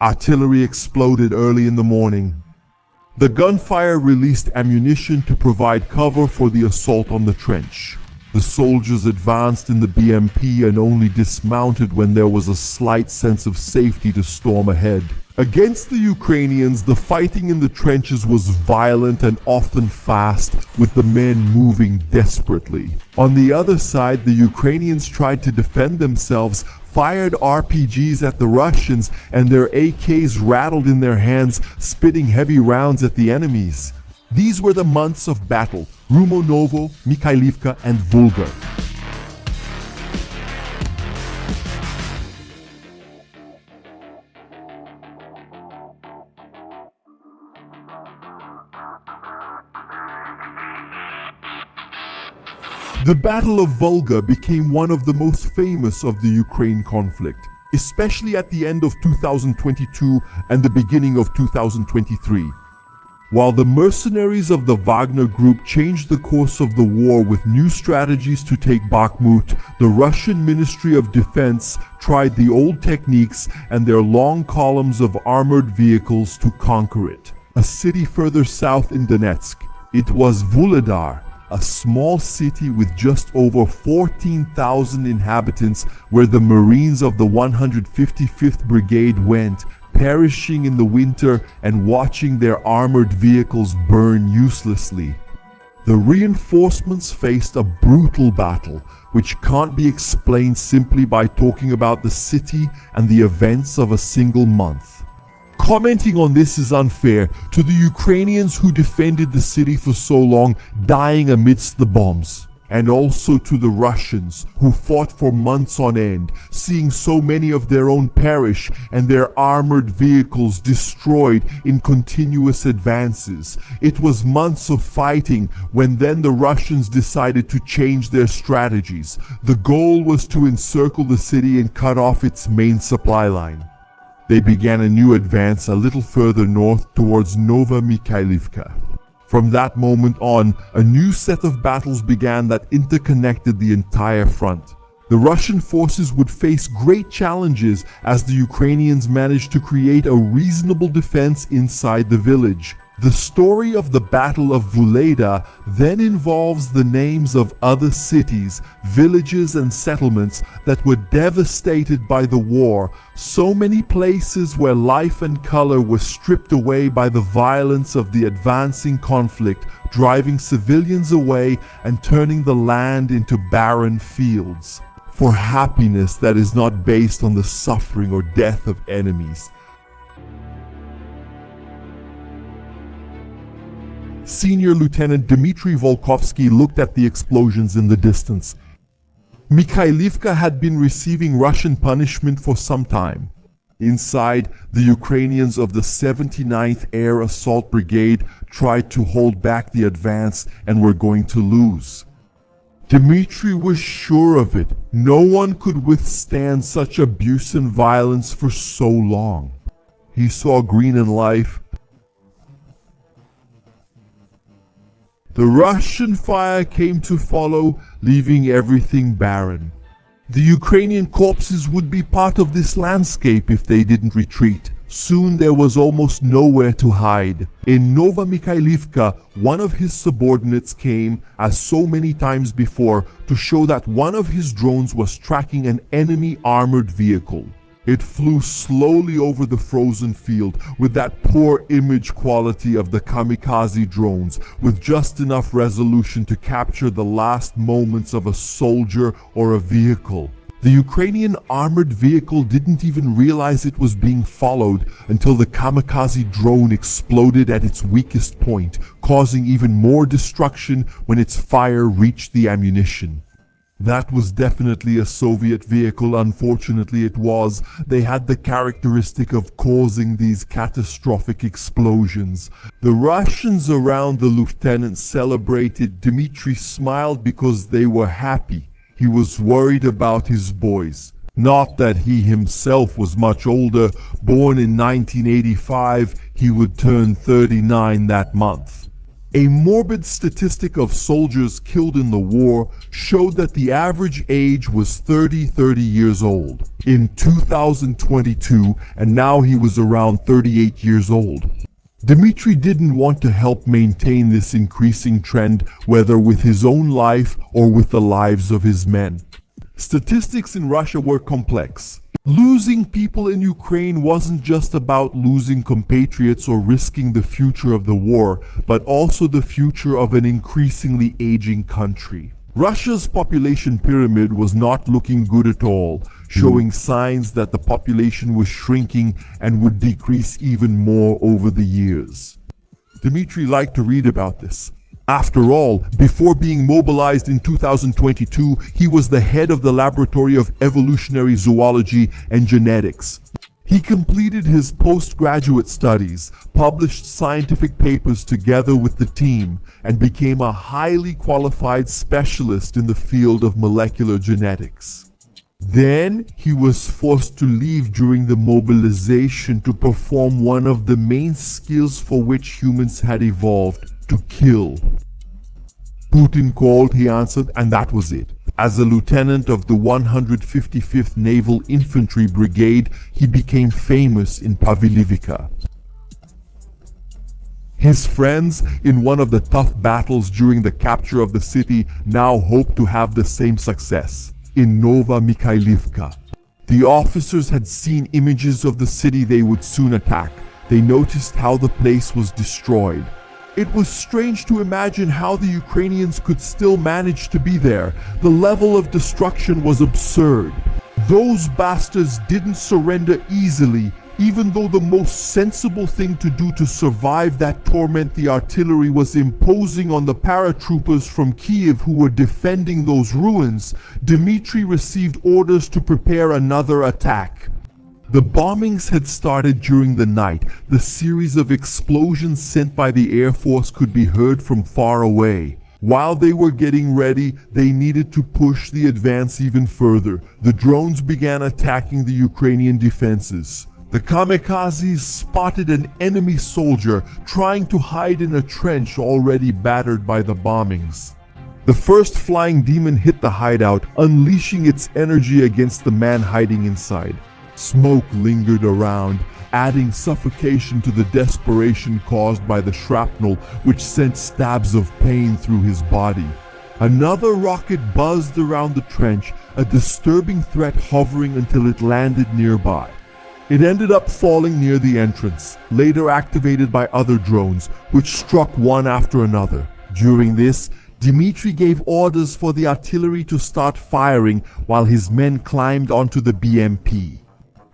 Artillery exploded early in the morning. The gunfire released ammunition to provide cover for the assault on the trench. The soldiers advanced in the BMP and only dismounted when there was a slight sense of safety to storm ahead. Against the Ukrainians, the fighting in the trenches was violent and often fast, with the men moving desperately. On the other side, the Ukrainians tried to defend themselves, fired RPGs at the Russians, and their AKs rattled in their hands, spitting heavy rounds at the enemies. These were the months of battle: Novomykhailivka and Vuhledar. The Battle of Vuhledar became one of the most famous of the Ukraine conflict, especially at the end of 2022 and the beginning of 2023. While the mercenaries of the Wagner group changed the course of the war with new strategies to take Bakhmut, the Russian Ministry of Defense tried the old techniques and their long columns of armored vehicles to conquer it. A city further south in Donetsk, it was Vuhledar, a small city with just over 14,000 inhabitants, where the Marines of the 155th Brigade went, perishing in the winter and watching their armored vehicles burn uselessly. The reinforcements faced a brutal battle, which can't be explained simply by talking about the city and the events of a single month. Commenting on this is unfair to the Ukrainians who defended the city for so long, dying amidst the bombs, and also to the Russians who fought for months on end, seeing so many of their own perish and their armored vehicles destroyed in continuous advances. It was months of fighting when then the Russians decided to change their strategies. The goal was to encircle the city and cut off its main supply line. They began a new advance a little further north towards Novomykhailivka. From that moment on, a new set of battles began that interconnected the entire front. The Russian forces would face great challenges as the Ukrainians managed to create a reasonable defense inside the village. The story of the Battle of Vuhledar then involves the names of other cities, villages and settlements that were devastated by the war, so many places where life and color were stripped away by the violence of the advancing conflict, driving civilians away and turning the land into barren fields. For happiness that is not based on the suffering or death of enemies. Senior Lieutenant Dmitry looked at the explosions in the distance. Mikhailivka had been receiving Russian punishment for some time. Inside, the Ukrainians of the 79th Air Assault Brigade tried to hold back the advance and were going to lose. Dmitry was sure of it. No one could withstand such abuse and violence for so long. He saw green in life. The Russian fire came to follow, leaving everything barren. The Ukrainian corpses would be part of this landscape if they didn't retreat. Soon there was almost nowhere to hide. In Novomykhailivka, one of his subordinates came, as so many times before, to show that one of his drones was tracking an enemy armored vehicle. It flew slowly over the frozen field with that poor image quality of the kamikaze drones, with just enough resolution to capture the last moments of a soldier or a vehicle. The Ukrainian armored vehicle didn't even realize it was being followed until the kamikaze drone exploded at its weakest point, causing even more destruction when its fire reached the ammunition. That was definitely a Soviet vehicle. Unfortunately it was. They had the characteristic of causing these catastrophic explosions. The Russians around the lieutenant celebrated. Dmitry smiled because they were happy. He was worried about his boys. Not that he himself was much older. Born in 1985, he would turn 39 that month. A morbid statistic of soldiers killed in the war showed that the average age was 30 years old in 2022, and now he was around 38 years old. Dmitry didn't want to help maintain this increasing trend, whether with his own life or with the lives of his men. Statistics in Russia were complex. Losing people in Ukraine wasn't just about losing compatriots or risking the future of the war, but also the future of an increasingly aging country. Russia's population pyramid was not looking good at all, showing signs that the population was shrinking and would decrease even more over the years. Dmitry liked to read about this. After all, before being mobilized in 2022, he was the head of the Laboratory of Evolutionary Zoology and Genetics. He completed his postgraduate studies, published scientific papers together with the team, and became a highly qualified specialist in the field of molecular genetics. Then he was forced to leave during the mobilization to perform one of the main skills for which humans had evolved: to kill. Putin called, he answered, and that was it. As a lieutenant of the 155th Naval Infantry Brigade, he became famous in Vuhledar. His friends, in one of the tough battles during the capture of the city, now hope to have the same success in Novomykhailivka. The officers had seen images of the city they would soon attack. They noticed how the place was destroyed. It was strange to imagine how the Ukrainians could still manage to be there. The level of destruction was absurd. Those bastards didn't surrender easily, even though the most sensible thing to do to survive that torment the artillery was imposing on the paratroopers from Kiev who were defending those ruins. Dmitry received orders to prepare another attack. The bombings had started during the night. The series of explosions sent by the Air Force could be heard from far away. While they were getting ready, they needed to push the advance even further. The drones began attacking the Ukrainian defenses. The kamikazes spotted an enemy soldier trying to hide in a trench already battered by the bombings. The first flying demon hit the hideout, unleashing its energy against the man hiding inside. Smoke lingered around, adding suffocation to the desperation caused by the shrapnel, which sent stabs of pain through his body. Another rocket buzzed around the trench, a disturbing threat hovering until it landed nearby. It ended up falling near the entrance, later activated by other drones, which struck one after another. During this, Dmitry gave orders for the artillery to start firing while his men climbed onto the BMP.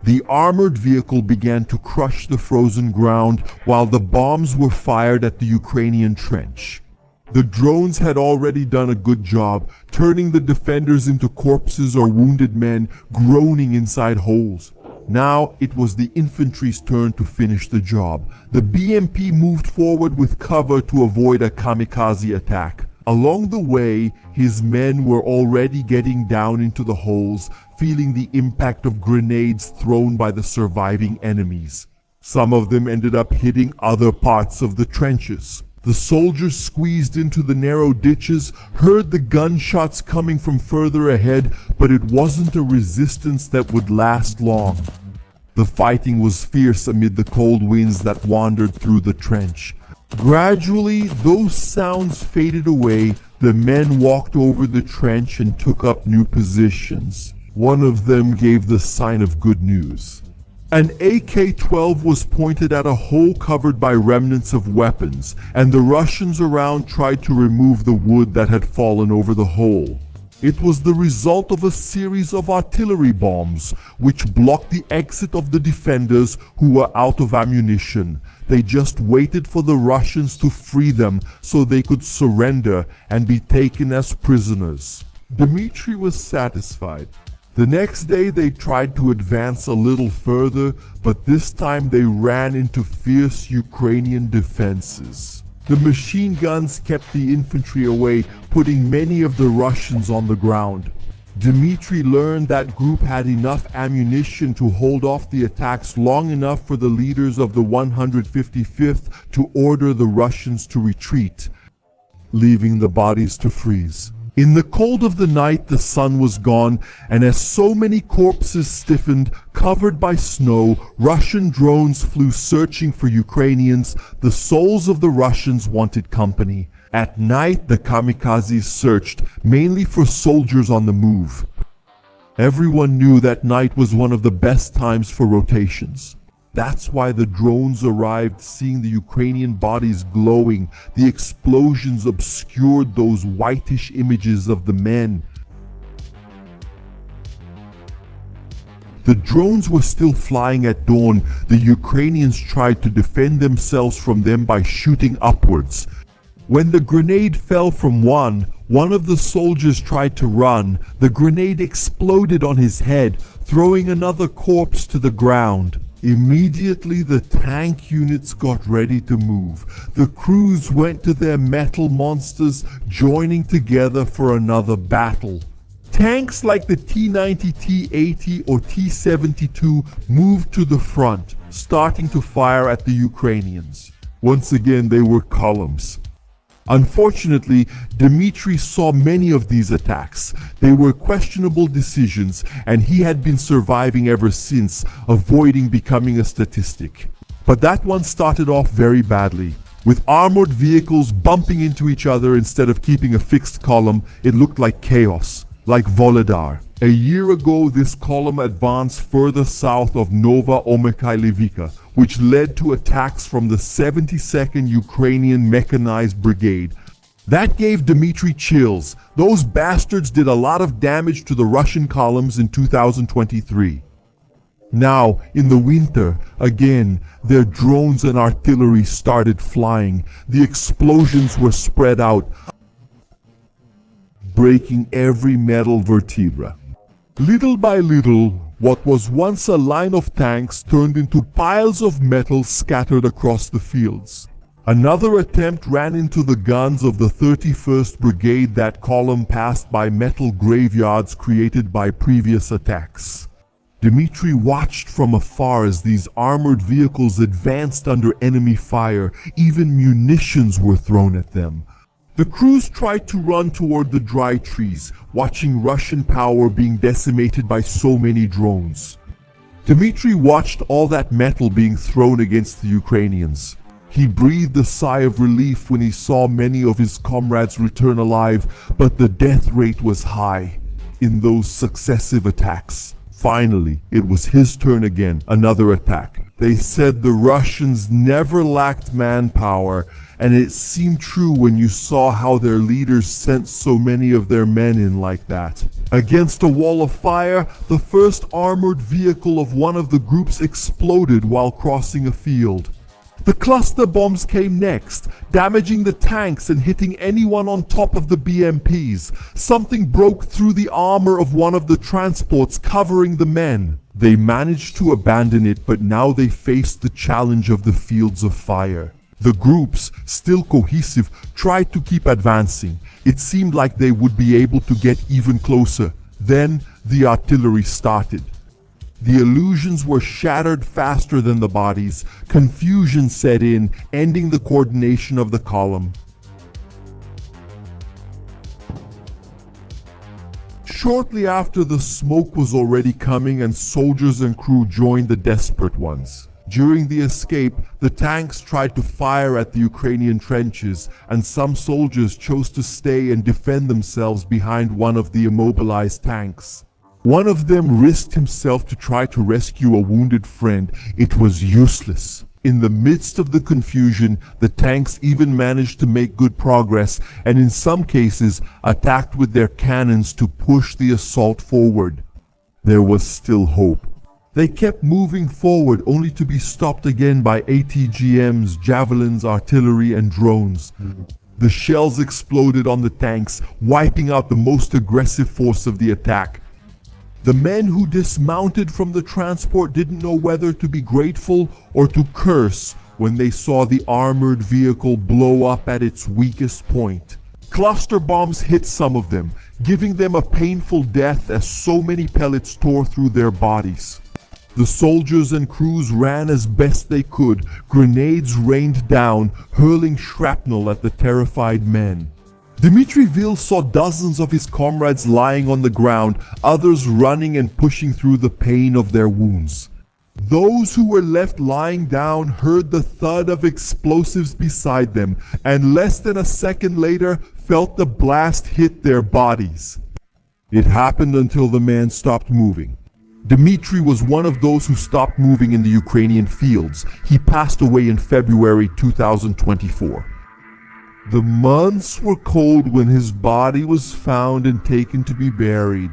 The armored vehicle began to crush the frozen ground while the bombs were fired at the Ukrainian trench. The drones had already done a good job, turning the defenders into corpses or wounded men groaning inside holes. Now it was the infantry's turn to finish the job. The BMP moved forward with cover to avoid a kamikaze attack. Along the way, his men were already getting down into the holes, feeling the impact of grenades thrown by the surviving enemies. Some of them ended up hitting other parts of the trenches. The soldiers squeezed into the narrow ditches, heard the gunshots coming from further ahead, but it wasn't a resistance that would last long. The fighting was fierce amid the cold winds that wandered through the trench. Gradually, those sounds faded away. The men walked over the trench and took up new positions. One of them gave the sign of good news. An AK-12 was pointed at a hole covered by remnants of weapons, and the Russians around tried to remove the wood that had fallen over the hole. It was the result of a series of artillery bombs, which blocked the exit of the defenders who were out of ammunition. They just waited for the Russians to free them so they could surrender and be taken as prisoners. Dmitry was satisfied. The next day they tried to advance a little further, but this time they ran into fierce Ukrainian defenses. The machine guns kept the infantry away, putting many of the Russians on the ground. Dmitry learned that group had enough ammunition to hold off the attacks long enough for the leaders of the 155th to order the Russians to retreat. leaving the bodies to freeze. In the cold of the night, the sun was gone, and as so many corpses stiffened, covered by snow, Russian drones flew searching for Ukrainians. The souls of the Russians wanted company. At night, the kamikazes searched, mainly for soldiers on the move. Everyone knew that night was one of the best times for rotations. That's why the drones arrived, seeing the Ukrainian bodies glowing. The explosions obscured those whitish images of the men. The drones were still flying at dawn. The Ukrainians tried to defend themselves from them by shooting upwards. When the grenade fell from one of the soldiers tried to run. The grenade exploded on his head, throwing another corpse to the ground. Immediately, the tank units got ready to move. The crews went to their metal monsters, joining together for another battle. Tanks like the T-90, T-80 or T-72 moved to the front, starting to fire at the Ukrainians. Once again, they were columns. Unfortunately, Dmitry saw many of these attacks. They were questionable decisions, and he had been surviving ever since, avoiding becoming a statistic. But that one started off very badly. With armored vehicles bumping into each other instead of keeping a fixed column, it looked like chaos, like Vuhledar. A year ago, this column advanced further south of Novomykhailivka, which led to attacks from the 72nd Ukrainian Mechanized Brigade. That gave Dmitry chills. Those bastards did a lot of damage to the Russian columns in 2023. Now, in the winter, again, their drones and artillery started flying. The explosions were spread out, breaking every metal vertebra. Little by little, what was once a line of tanks turned into piles of metal scattered across the fields. Another attempt ran into the guns of the 31st Brigade. That column passed by metal graveyards created by previous attacks. Dmitry watched from afar as these armored vehicles advanced under enemy fire. Even munitions were thrown at them. The crews tried to run toward the dry trees, watching Russian power being decimated by so many drones. Dmitry watched all that metal being thrown against the Ukrainians. He breathed a sigh of relief when he saw many of his comrades return alive, but the death rate was high in those successive attacks. Finally, it was his turn again, another attack. They said the Russians never lacked manpower, and it seemed true when you saw how their leaders sent so many of their men in like that. Against a wall of fire, the first armored vehicle of one of the groups exploded while crossing a field. The cluster bombs came next, damaging the tanks and hitting anyone on top of the BMPs. Something broke through the armor of one of the transports covering the men. They managed to abandon it, but now they faced the challenge of the fields of fire. The groups, still cohesive, tried to keep advancing. It seemed like they would be able to get even closer. Then the artillery started. The illusions were shattered faster than the bodies. Confusion set in, ending the coordination of the column. Shortly after, the smoke was already coming and soldiers and crew joined the desperate ones. During the escape, the tanks tried to fire at the Ukrainian trenches, and some soldiers chose to stay and defend themselves behind one of the immobilized tanks. One of them risked himself to try to rescue a wounded friend. It was useless. In the midst of the confusion, the tanks even managed to make good progress, and in some cases attacked with their cannons to push the assault forward. There was still hope. They kept moving forward, only to be stopped again by ATGMs, javelins, artillery, and drones. The shells exploded on the tanks, wiping out the most aggressive force of the attack. The men who dismounted from the transport didn't know whether to be grateful or to curse when they saw the armored vehicle blow up at its weakest point. Cluster bombs hit some of them, giving them a painful death as so many pellets tore through their bodies. The soldiers and crews ran as best they could. Grenades rained down, hurling shrapnel at the terrified men. Dmitry saw dozens of his comrades lying on the ground, others running and pushing through the pain of their wounds. Those who were left lying down heard the thud of explosives beside them, and less than a second later felt the blast hit their bodies. It happened until the man stopped moving. Dmitry was one of those who stopped moving in the Ukrainian fields. He passed away in February 2024. The months were cold when his body was found and taken to be buried.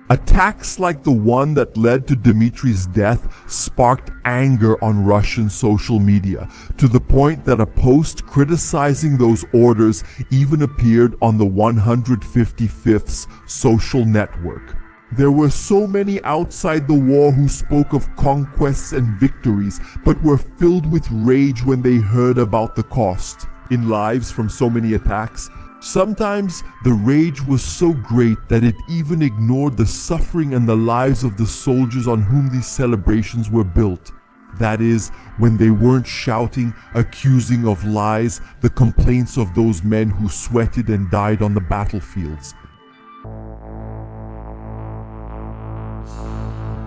Attacks like the one that led to Dmitry's death sparked anger on Russian social media, to the point that a post criticizing those orders even appeared on the 155th's social network. There were so many outside the war who spoke of conquests and victories, but were filled with rage when they heard about the cost in lives from so many attacks. Sometimes the rage was so great that it even ignored the suffering and the lives of the soldiers on whom these celebrations were built. That is, when they weren't shouting, accusing of lies, the complaints of those men who sweated and died on the battlefields.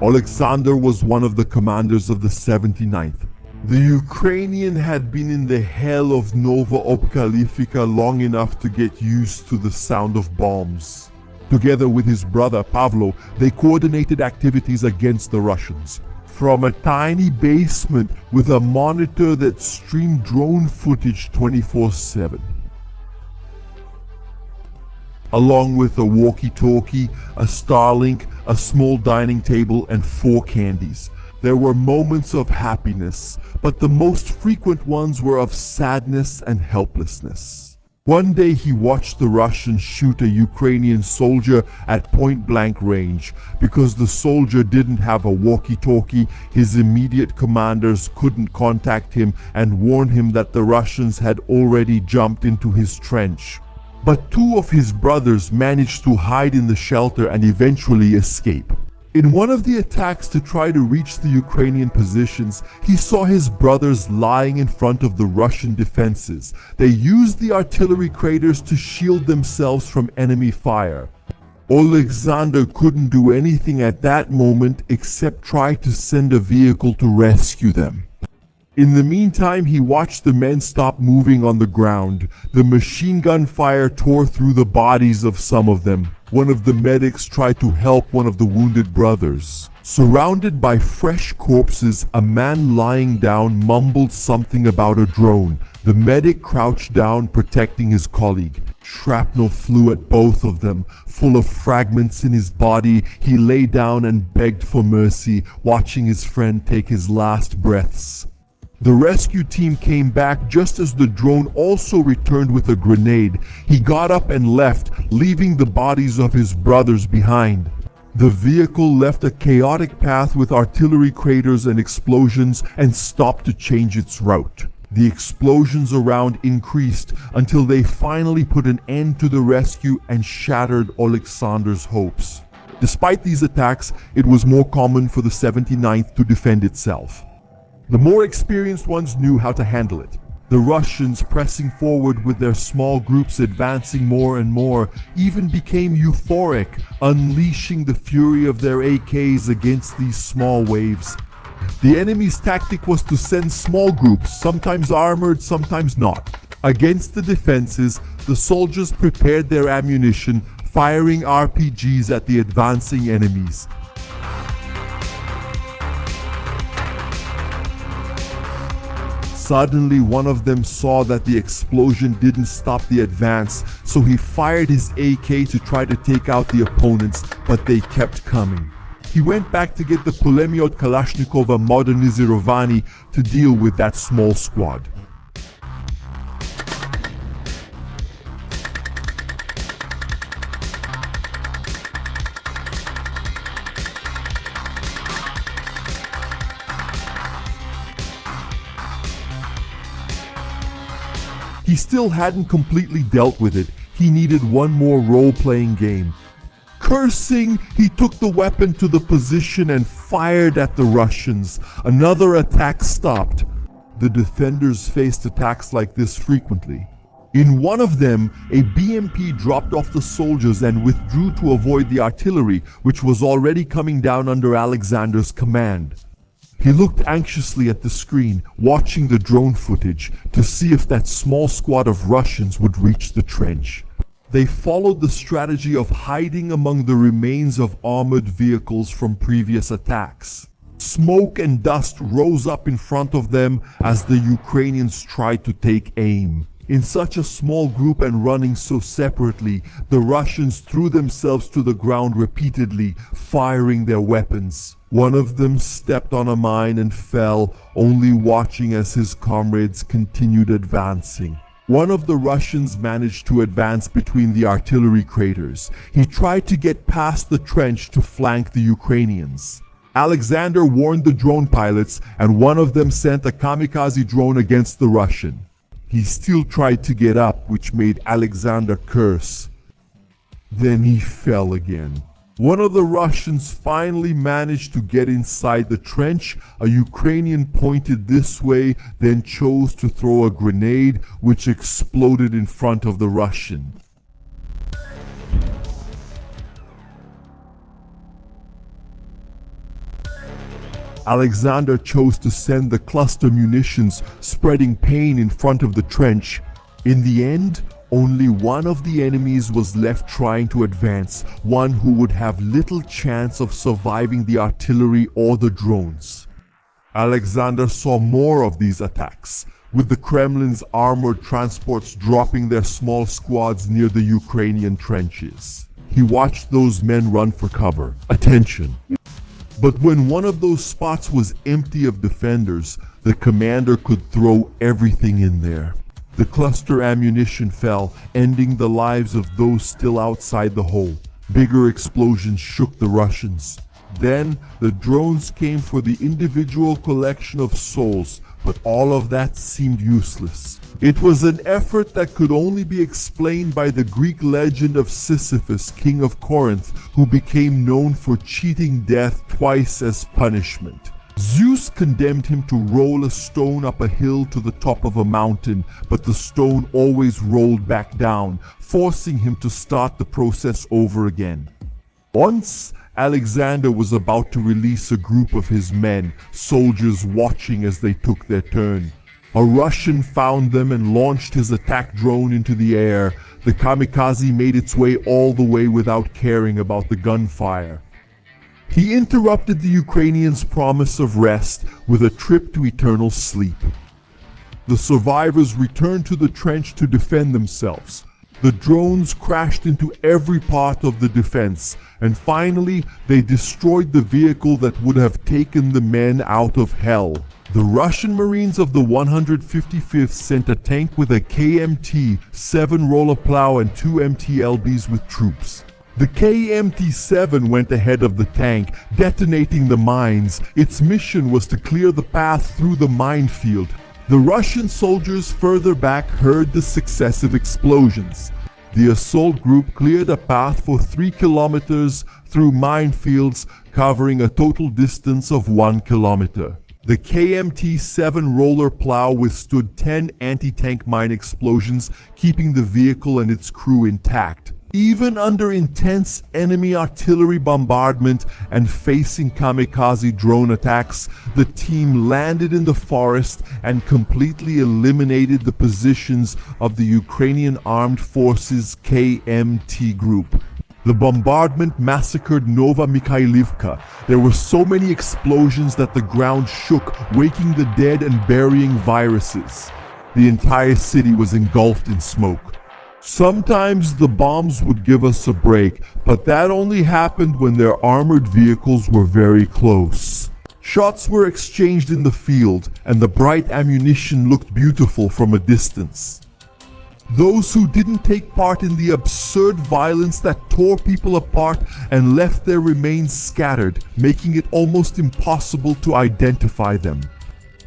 Alexander was one of the commanders of the 79th. The Ukrainian had been in the hell of Novomykhailivka long enough to get used to the sound of bombs. Together with his brother Pavlo, they coordinated activities against the Russians. From a tiny basement with a monitor that streamed drone footage 24/7. Along with a walkie-talkie, a Starlink, a small dining table, and 4 candies. There were moments of happiness, but the most frequent ones were of sadness and helplessness. One day he watched the Russians shoot a Ukrainian soldier at point-blank range. Because the soldier didn't have a walkie-talkie, his immediate commanders couldn't contact him and warn him that the Russians had already jumped into his trench. But 2 of his brothers managed to hide in the shelter and eventually escape. In one of the attacks to try to reach the Ukrainian positions, he saw his brothers lying in front of the Russian defenses. They used the artillery craters to shield themselves from enemy fire. Alexander couldn't do anything at that moment except try to send a vehicle to rescue them. In the meantime, he watched the men stop moving on the ground. The machine gun fire tore through the bodies of some of them. One of the medics tried to help one of the wounded brothers. Surrounded by fresh corpses, a man lying down mumbled something about a drone. The medic crouched down, protecting his colleague. Shrapnel flew at both of them. Full of fragments in his body, he lay down and begged for mercy, watching his friend take his last breaths. The rescue team came back just as the drone also returned with a grenade. He got up and left, leaving the bodies of his brothers behind. The vehicle left a chaotic path with artillery craters and explosions and stopped to change its route. The explosions around increased until they finally put an end to the rescue and shattered Alexander's hopes. Despite these attacks, it was more common for the 79th to defend itself. The more experienced ones knew how to handle it. The Russians, pressing forward with their small groups advancing more and more, even became euphoric, unleashing the fury of their AKs against these small waves. The enemy's tactic was to send small groups, sometimes armored, sometimes not. Against the defenses, the soldiers prepared their ammunition, firing RPGs at the advancing enemies. Suddenly, one of them saw that the explosion didn't stop the advance, so he fired his AK to try to take out the opponents, but they kept coming. He went back to get the Pulemyot Kalashnikova Modernizirovanny to deal with that small squad. He still hadn't completely dealt with it. He needed one more role-playing game. Cursing, he took the weapon to the position and fired at the Russians. Another attack stopped. The defenders faced attacks like this frequently. In one of them, a BMP dropped off the soldiers and withdrew to avoid the artillery, which was already coming down under Alexander's command. He looked anxiously at the screen, watching the drone footage to see if that small squad of Russians would reach the trench. They followed the strategy of hiding among the remains of armored vehicles from previous attacks. Smoke and dust rose up in front of them as the Ukrainians tried to take aim. In such a small group and running so separately, the Russians threw themselves to the ground repeatedly, firing their weapons. One of them stepped on a mine and fell, only watching as his comrades continued advancing. One of the Russians managed to advance between the artillery craters. He tried to get past the trench to flank the Ukrainians. Alexander warned the drone pilots, and one of them sent a kamikaze drone against the Russian. He still tried to get up, which made Alexander curse. Then he fell again. One of the Russians finally managed to get inside the trench. A Ukrainian pointed this way, then chose to throw a grenade, which exploded in front of the Russian. Alexander chose to send the cluster munitions, spreading pain in front of the trench. In the end, only one of the enemies was left trying to advance, one who would have little chance of surviving the artillery or the drones. Alexander saw more of these attacks, with the Kremlin's armored transports dropping their small squads near the Ukrainian trenches. He watched those men run for cover. Attention! But when one of those spots was empty of defenders, the commander could throw everything in there. The cluster ammunition fell, ending the lives of those still outside the hole. Bigger explosions shook the Russians. Then the drones came for the individual collection of souls, but all of that seemed useless. It was an effort that could only be explained by the Greek legend of Sisyphus, king of Corinth, who became known for cheating death twice as punishment. Zeus condemned him to roll a stone up a hill to the top of a mountain, but the stone always rolled back down, forcing him to start the process over again. Once, Alexander was about to release a group of his men, soldiers watching as they took their turn. A Russian found them and launched his attack drone into the air. The kamikaze made its way all the way without caring about the gunfire. He interrupted the Ukrainians' promise of rest with a trip to eternal sleep. The survivors returned to the trench to defend themselves. The drones crashed into every part of the defense, and finally they destroyed the vehicle that would have taken the men out of hell. The Russian Marines of the 155th sent a tank with a KMT, 7 roller plow and 2 MTLBs with troops. The KMT-7 went ahead of the tank, detonating the mines. Its mission was to clear the path through the minefield. The Russian soldiers further back heard the successive explosions. The assault group cleared a path for 3 kilometers through minefields, covering a total distance of 1 kilometer. The KMT-7 roller plow withstood 10 anti-tank mine explosions, keeping the vehicle and its crew intact. Even under intense enemy artillery bombardment and facing kamikaze drone attacks, the team landed in the forest and completely eliminated the positions of the Ukrainian Armed Forces KMT group. The bombardment massacred Novomykhailivka. There were so many explosions that the ground shook, waking the dead and burying viruses. The entire city was engulfed in smoke. Sometimes the bombs would give us a break, but that only happened when their armored vehicles were very close. Shots were exchanged in the field, and the bright ammunition looked beautiful from a distance. Those who didn't take part in the absurd violence that tore people apart and left their remains scattered, making it almost impossible to identify them.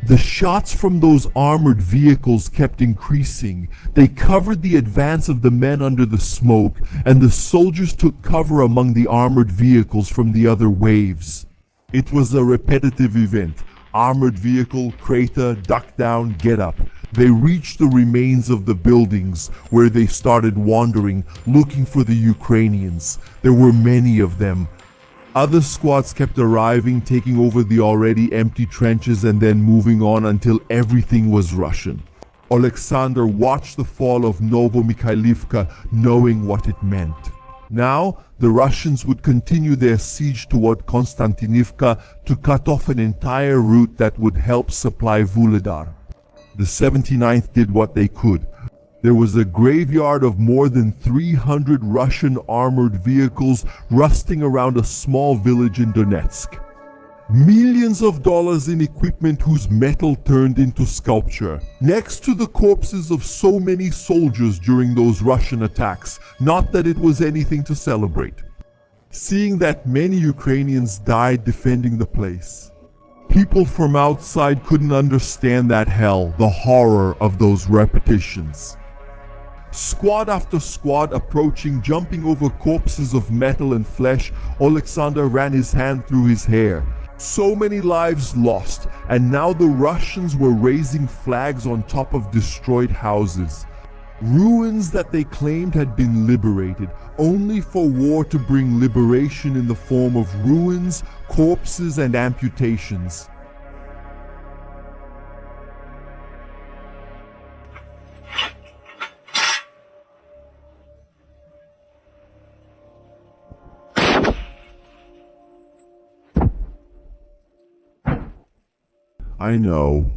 The shots from those armored vehicles kept increasing. They covered the advance of the men under the smoke, and the soldiers took cover among the armored vehicles from the other waves. It was a repetitive event. Armored vehicle, crater, duck down, get up. They reached the remains of the buildings, where they started wandering, looking for the Ukrainians. There were many of them. Other squads kept arriving, taking over the already empty trenches and then moving on until everything was Russian. Alexander watched the fall of Novomykhailivka, knowing what it meant. Now, the Russians would continue their siege toward Konstantinivka to cut off an entire route that would help supply Vuhledar. The 79th did what they could. There was a graveyard of more than 300 Russian armored vehicles rusting around a small village in Donetsk. Millions of dollars in equipment whose metal turned into sculpture. Next to the corpses of so many soldiers during those Russian attacks, not that it was anything to celebrate. Seeing that many Ukrainians died defending the place. People from outside couldn't understand that hell, the horror of those repetitions. Squad after squad approaching, jumping over corpses of metal and flesh, Alexander ran his hand through his hair. So many lives lost, and now the Russians were raising flags on top of destroyed houses. Ruins that they claimed had been liberated, only for war to bring liberation in the form of ruins, corpses, and amputations. I know.